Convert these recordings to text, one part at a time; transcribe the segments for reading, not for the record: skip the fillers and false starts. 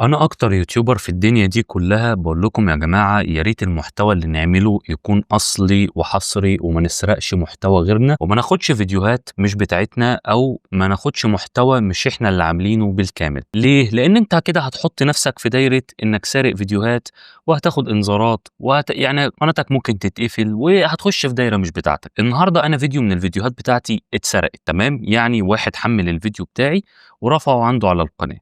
أنا أكتر يوتيوبر في الدنيا دي كلها باقول لكم يا جماعة يا ريت المحتوى اللي نعمله يكون أصلي وحصري وما نسرقش محتوى غيرنا وما ناخدش فيديوهات مش بتاعتنا أو ما ناخدش محتوى مش إحنا اللي عاملينه بالكامل. ليه؟ لأن أنت كده هتحط نفسك في دايرة إنك سارق فيديوهات وهتاخد إنذارات يعني قناتك ممكن تتقفل وهتخش في دايرة مش بتاعتك. النهارده أنا فيديو من الفيديوهات بتاعتي اتسرقت، تمام؟ يعني واحد حمل الفيديو بتاعي ورفعه عنده على القناة.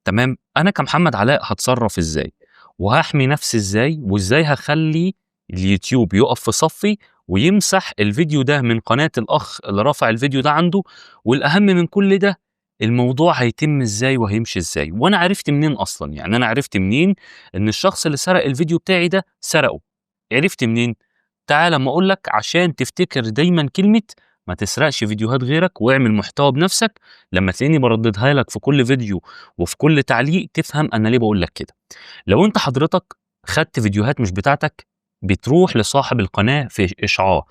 تمام، أنا كمحمد علاء هاتصرّف إزاي، وهاحمي نفسي إزاي، وإزاي هاخلّي اليوتيوب يُقف في صفّي ويمسح الفيديو ده من قناة الأخ اللي رافع الفيديو ده عنده، والأهم من كل ده الموضوع هيتم إزاي وهيمشي إزاي، وأنا عرفت منين أصلًا، يعني أنا عرفت منين إن الشخص اللي سرق الفيديو بتاعي ده سرقه، عرفت منين؟ تعالَ أمّا أقول لك عشان تفتكر دايمًا كلمة ما تسرقش فيديوهات غيرك واعمل محتوى بنفسك، لمّا تلاقيني بارددها لك في كل فيديو وفي كل تعليق تفهم أنا ليه باقول لك كده. لو أنت حضرتك خدت فيديوهات مش بتاعتك بتروح لصاحب القناة في إشعار،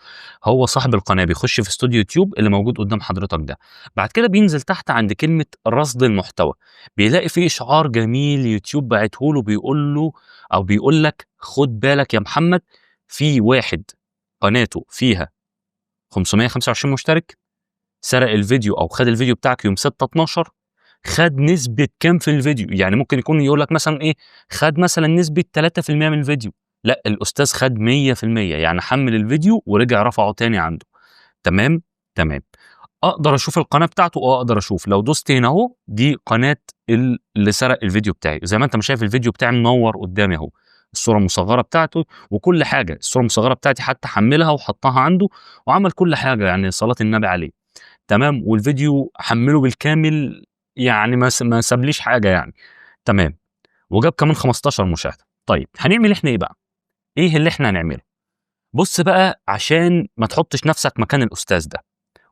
هو صاحب القناة بيخش في استوديو يوتيوب اللي موجود قدّام حضرتك ده، بعد كده بينزل تحت عند كلمة رصد المحتوى، بيلاقي في إشعار جميل يوتيوب باعته له بيقول له أو بيقول لك خُد بالك يا محمد في واحد قناته فيها 525 مشترك، سرق الفيديو أو خد الفيديو بتاعك يوم 6/12 خد نسبة كام في الفيديو، يعني ممكن يكون يقول لك مثلًا إيه، خد مثلًا نسبة 3% من الفيديو، لأ الأستاذ خد 100% يعني حمّل الفيديو ورجع رفعه تاني عنده، تمام، تمام. أقدر أشوف القناة بتاعته، أقدر أشوف، لو دوست هنا أهو، دي قناة اللي سرق الفيديو بتاعي، زي ما أنت ما شايف الفيديو بتاعي منوّر قدّامي أهو، الصورة المصغّرة بتاعته وكل حاجة، الصورة المصغّرة بتاعتي حتى حمّلها وحطّها عنده وعمل كل حاجة، يعني صلاة النبي عليه. تمام، والفيديو حمّله بالكامل يعني ما سابليش حاجة يعني، تمام، وجاب كمان 15 مشاهدة. طيب هنعمل إحنا إيه بقى؟ إيه اللي إحنا هنعمله؟ بُص بقى عشان ما تحطّش نَفْسك مكان الأستاذ ده،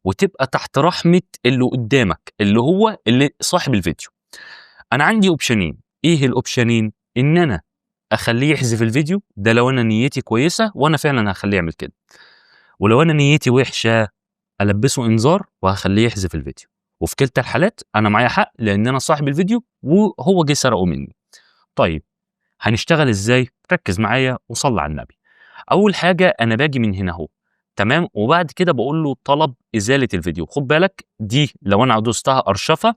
وتبقى تحت رحمة اللي قدّامك، اللي هو اللي صاحب الفيديو. أنا عندي أوبشنين، إيه الأوبشنين؟ إن أنا أخلّيه يحذف الفيديو، ده لو أنا نيّتي كويسة وأنا فعلًا هاخلّيه يعمل كده، ولو أنا نيّتي وِحشة ألبّسه إنذار وهاخلّيه يحذف الفيديو، وفي كلتا الحالات أنا معايا حق لإن أنا صاحب الفيديو وهو جه سرقه منّي. طيب هنشتغل إزاي؟ ركّز معايا وصَلّ على النبي. أول حاجة أنا باجي من هنا أهو، تمام، وبعد كده باقول له طلب إزالة الفيديو، خُد بالك دي لو أنا دوستها أرشفة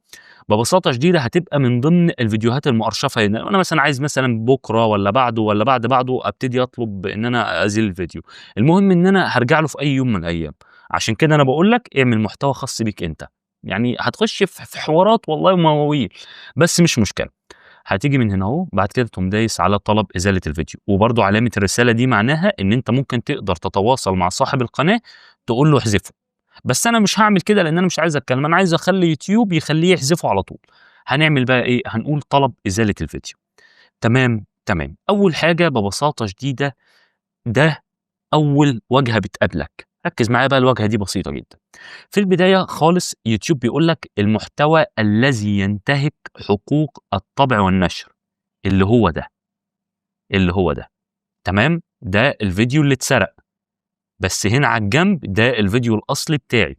ببساطة شديدة هتبقى من ضمن الفيديوهات المؤرشفة هنا، لو أنا مثلًا عايز مثلًا بُكرة والّا بعده والّا بعد بعده أبتدي أطلب إن أنا أزيل الفيديو، المهم إن أنا هارجع له في أي يوم من الأيام، عشان كده أنا باقول لك اعمل محتوى خاص بيك أنت، يعني هتخش في حوارات والله ومواويل، بس مش مشكلة. هتيجي من هنا أهو، بعد كده تقوم دايس على طلب إزالة الفيديو، وبرضه علامة الرسالة دي معناها إن أنت ممكن تقدر تتواصل مع صاحب القناة تقول له احذفه، بس أنا مش هاعمل كده لإن أنا مش عايز أتكلم، أنا عايز أخلّي يوتيوب يخلّيه يحذفه على طول. هنعمل بقى إيه، هنقول طلب إزالة الفيديو، تمام، تمام. أول حاجة ببساطة شديدة ده أول واجهة بتقابلك، ركّز معايا بقى الواجهة دي بسيطة جدًا. في البداية خالص يوتيوب بيقول لك المحتوى الذي ينتهك حقوق الطبع والنشر. اللي هو ده، اللي هو ده، تمام، ده الفيديو اللي اتسرق، بس هنا على الجنب ده الفيديو الأصلي بتاعي،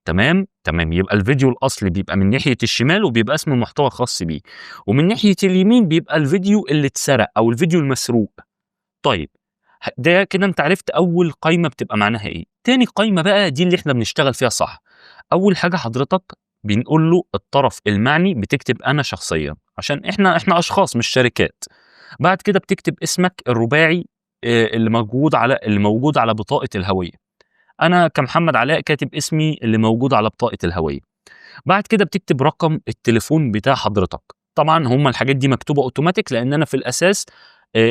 تمام، تمام، يبقى الفيديو الأصلي بيبقى من ناحية الشمال وبيبقى اسمه محتوى خاص بيه، ومن ناحية اليمين بيبقى الفيديو اللي اتسرق أو الفيديو المسروق. طيب ده كده أنت عرفت أول قايمة بتبقى معناها إيه، تاني قايمة بقى دي اللي إحنا بنشتغل فيها صح. أول حاجة حضرتك بنقول له الطرف المعني بتكتب أنا شخصيًا، عشان إحنا أشخاص مش شركات. بعد كده بتكتب اسمك الرباعي اللي موجود على بطاقة الهوية. أنا كمحمد علاء كاتب اسمي اللي موجود على بطاقة الهوية. بعد كده بتكتب رقم التليفون بتاع حضرتك. طبعًا الحاجات دي مكتوبة أوتوماتيك لإن أنا في الأساس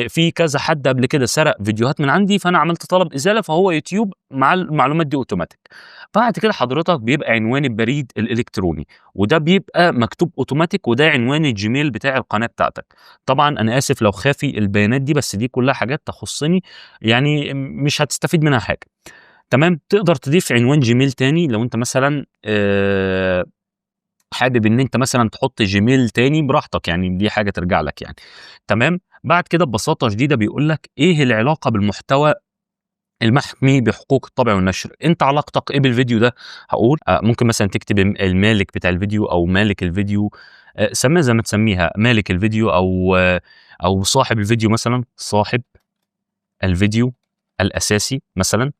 في كذا حد قبل كده سرق فيديوهات من عندي، فأنا عملت طلب إزالة، فهو يوتيوب مع المعلومات دي أوتوماتيك. بعد كده حضرتك بيبقى عنوان البريد الإلكتروني، وده بيبقى مكتوب أوتوماتيك وده عنوان الجيميل بتاع القناة بتاعتك. طبعًا أنا آسف لو خافي البيانات دي، بس دي كلها حاجات تخصني، يعني مش هتستفيد منها حاجة، تمام؟ تقدر تضيف عنوان جيميل تاني لو أنت مثلًا حابب إن أنت مثلًا تحط Gmail تاني براحتك، يعني دي حاجة ترجع لك يعني، تمام، بعد كده ببساطة شديدة بيقول لك إيه العلاقة بالمحتوى المحمي بحقوق الطبع والنشر، أنت علاقتك إيه بالفيديو ده؟ هاقول ممكن مثلًا تكتب المالك بتاع الفيديو أو مالك الفيديو، سميها زي ما تسميها، مالك الفيديو أو صاحب الفيديو مثلًا، صاحب الفيديو الأساسي مثلًا.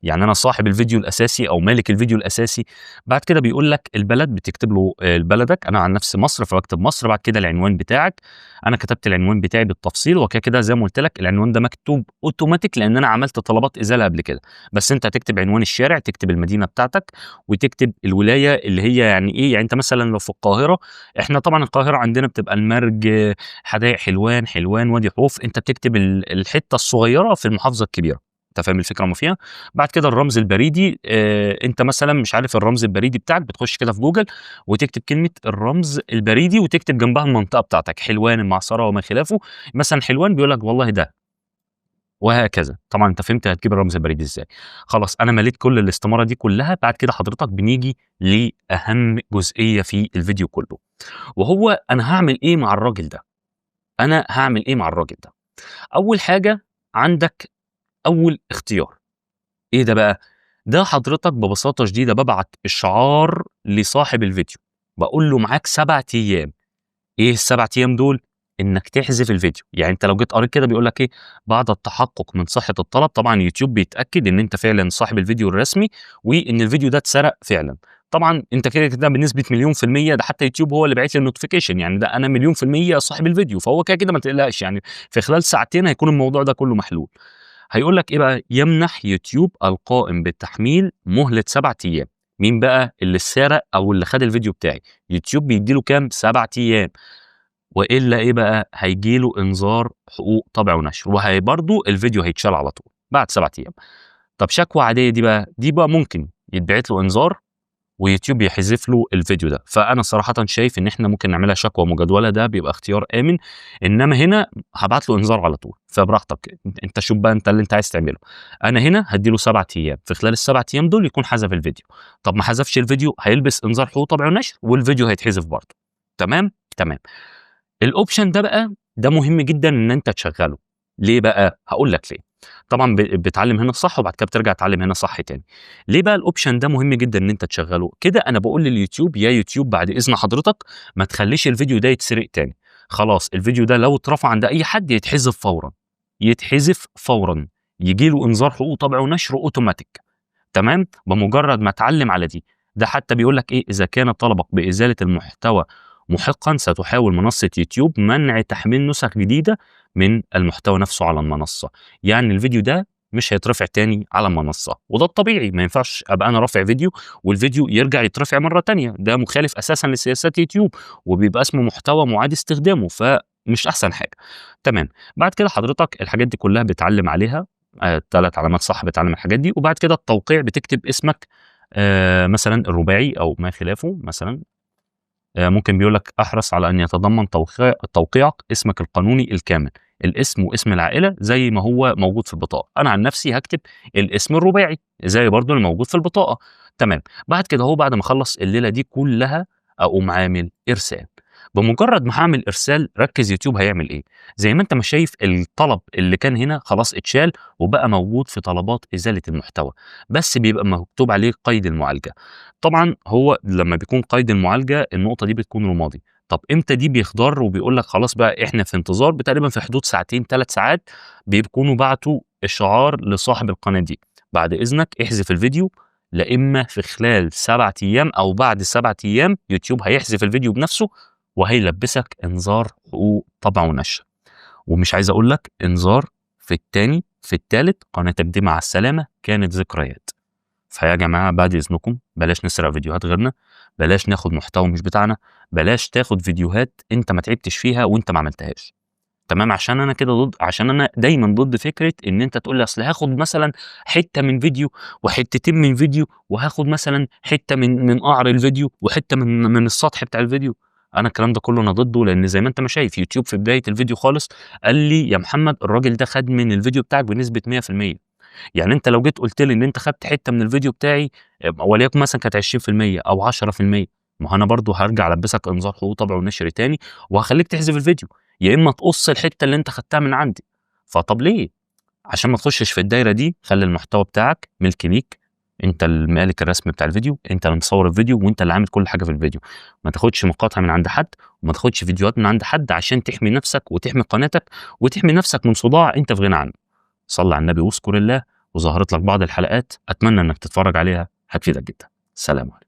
يعني أنا صاحب الفيديو الأساسي أو مالك الفيديو الأساسي. بعد كده بيقول لك البلد، بتكتب له بلدك. أنا عن نفسي مصر فباكتب مصر. بعد كده العنوان بتاعك، أنا كتبت العنوان بتاعي بالتفصيل، وكده كده زي ما قُلت لك العنوان ده مكتوب أوتوماتيك لأن أنا عملت طلبات إزالة قبل كده. بس أنت هتكتب عنوان الشارع، تكتب المدينة بتاعتك، وتكتب الولاية اللي هي يعني إيه. يعني أنت مثلًا لو في القاهرة، إحنا طبعًا القاهرة عندنا بتبقى المرج، حدائق حلوان، وادي حوف. أنت بتكتب الحتة الصغيرة في المحافظة الكبيرة. أنت فاهم الفكرة وما فيها؟ بعد كده الرمز البريدي، أنت مثلًا مش عارف الرمز البريدي بتاعك، بتخش كده في جوجل وتكتب كلمة الرمز البريدي وتكتب جنبها المنطقة بتاعتك، حلوان، المعصرة وما خلافه. مثلًا حلوان بيقول لك والله ده، وهكذا. طبعًا أنت فهمت هتجيب الرمز البريدي إزاي. خلاص أنا مليت كل الاستمارة دي كلها. بعد كده حضرتك بنيجي لأهم جزئية في الفيديو كله، وهو أنا هاعمل إيه مع الراجل ده. أنا هاعمل إيه مع الراجل ده؟ أول حاجة عندك أول اختيار، إيه ده بقى؟ ده حضرتك ببساطة شديدة بابعت إشعار لصاحب الفيديو، باقول له معاك 7 أيام. إيه ال7 أيام دول؟ إنك تحذف الفيديو. يعني أنت لو جيت قريت كده بيقول لك إيه، بعد التحقق من صحة الطلب. طبعًا يوتيوب بيتأكد إن أنت فعلًا صاحب الفيديو الرسمي، وإن الفيديو ده اتسرق فعلًا. طبعًا أنت كده بنسبة مليون في المِيّة، ده حتى يوتيوب هو اللي باعت لي الnotification، يعني ده أنا مليون في المِيّة صاحب الفيديو، فهو كده ما تقلقش يعني. في خلال ساعتين هيكون الموضوع ده كله محلول. هيقول لك إيه بقى، يمنح يوتيوب القائم بالتحميل مهلة 7 أيام. مين بقى اللي سرق أو اللي خد الفيديو بتاعي؟ يوتيوب بيدّي له كام؟ 7 أيام. وإلا إيه بقى، هييجي له إنذار حقوق طبع ونشر، برضه الفيديو هيتشال على طول بعد 7 أيام. طب شكوى عادية دي بقى ممكن يتبعت له إنذار ويوتيوب يحذف له الفيديو ده. فأنا صراحةً شايف إن إحنا ممكن نعملها شكوى مجدولة، ده بيبقى اختيار آمن. إنما هنا هابعت له إنذار على طول، فبراحتك أنت شوف بقى أنت اللي أنت عايز تعمله. أنا هنا هادّي له 7 أيام، في خلال ال7 أيام دول يكون حذف الفيديو. طب ما حذفش الفيديو، هيلبس إنذار حقوق طبع ونشر والفيديو هيتحذف برضه. تمام؟ تمام. الoption ده بقى، ده مهم جدًا إن أنت تشغّله. ليه بقى؟ هاقول لك ليه. طبعًا بتعلّم هنا الصح وبعد كده بترجع تعلّم هنا صح تاني. ليه بقى الoption ده مهم جدًا إن أنت تشغّله؟ كده أنا باقول لليوتيوب يا يوتيوب بعد إذن حضرتك ما تخلّيش الفيديو ده يتسرق تاني. خلاص الفيديو ده لو اترفع عند أي حد يتحذف فورًا، يتحذف فورًا، ييجي له إنذار حقوق طبع ونشر أوتوماتيك. تمام؟ بمجرد ما اتعلم على دي. ده حتى بيقول لك إيه، إذا كان طلبك بإزالة المحتوى محقًا ستحاول منصة يوتيوب منع تحميل نسخ جديدة من المحتوى نفسه على المنصة. يعني الفيديو ده مش هيترفع تاني على المنصة، وده الطبيعي. ما ينفعش أبقى أنا رافع فيديو والفيديو يرجع يترفع مرة تانية، ده مخالف أساسًا لسياسات يوتيوب، وبيبقى اسمه محتوى مُعاد استخدامه، فمش أحسن حاجة. تمام. بعد كده حضرتك الحاجات دي كلها بتعلم عليها 3 علامات صح بتعلم الحاجات دي. وبعد كده التوقيع بتكتب اسمك مثلًا الرباعي أو ما خلافه مثلًا. ممكن بيقول لك احرص على أن يتضمن توقيعك اسمك القانوني الكامل، الاسم واسم العائلة زي ما هو موجود في البطاقة. أنا عن نفسي هاكتب الاسم الرباعي زي برضه اللي موجود في البطاقة. تمام. بعد كده أهو بعد ما أخلّص الليلة دي كلها أقوم عامل إرسال. بمجرد ما هاعمل إرسال ركّز يوتيوب هيعمل إيه. زي ما أنت ما شايف الطلب اللي كان هنا خلاص اتشال وبقى موجود في طلبات إزالة المحتوى، بس بيبقى مكتوب عليه قيد المعالجة. طبعًا هو لمّا بيكون قيد المعالجة النقطة دي بتكون رمادي. طب إمتى دي بيخضر وبيقول لك خلاص بقى إحنا في انتظار، تقريبًا في حدود ساعتين 3 ساعات بيكونوا بعتوا إشعار لصاحب القناة دي، بعد إذنك احذف الفيديو. لا إما في خلال 7 أيام أو بعد 7 أيام يوتيوب هيحذف الفيديو بنفسه وهيلبّسك إنذار حقوق طبع ونشر. ومش عايز أقول لك إنذار في التاني، في التالت قناتك دي مع السلامة كانت ذكريات. فيا جماعة بعد إذنكم بلاش نسرق فيديوهات غيرنا، بلاش ناخد محتوى مش بتاعنا، بلاش تاخد فيديوهات أنت ما تعبتش فيها وأنت ما عملتهاش. تمام. عشان أنا دايمًا ضد فكرة إن أنت تقول لي أصل هاخد مثلًا حتة من فيديو وحتتين من فيديو، وهاخد مثلًا حتة من قعر الفيديو وحتة من السطح بتاع الفيديو. أنا الكلام ده كله أنا ضده، لأن زي ما أنت ما شايف يوتيوب في بداية الفيديو خالص قال لي يا محمد الراجل ده خد من الفيديو بتاعك بنسبة 100%. يعني أنت لو جيت قُلت لي إن أنت خدت حتّة من الفيديو بتاعي وليكن مثلًا كانت 20% أو 10%، ما هو أنا برضه هارجع ألبّسك إنذار حقوق طبع ونشر تاني وهاخلّيك تحذف الفيديو، يا إمّا تقُص الحتّة اللي أنت خدتها من عندي. فطَب ليه؟ عشان ما تخشش في الدايرة دي خلّي المحتوى بتاعك ملك ليك، انت المالك الرسمي بتاع الفيديو، انت اللي مصور الفيديو، وانت اللي عامل كل حاجه في الفيديو. ما تاخدش مقاطع من عند حد، وما تاخدش فيديوهات من عند حد عشان تحمي نفسك وتحمي قناتك وتحمي نفسك من صداع انت في غنى عنه. صلي على النبي واذكر الله، وظهرت لك بعض الحلقات اتمنى انك تتفرج عليها، هتفيدك جدا. سلام عليكم.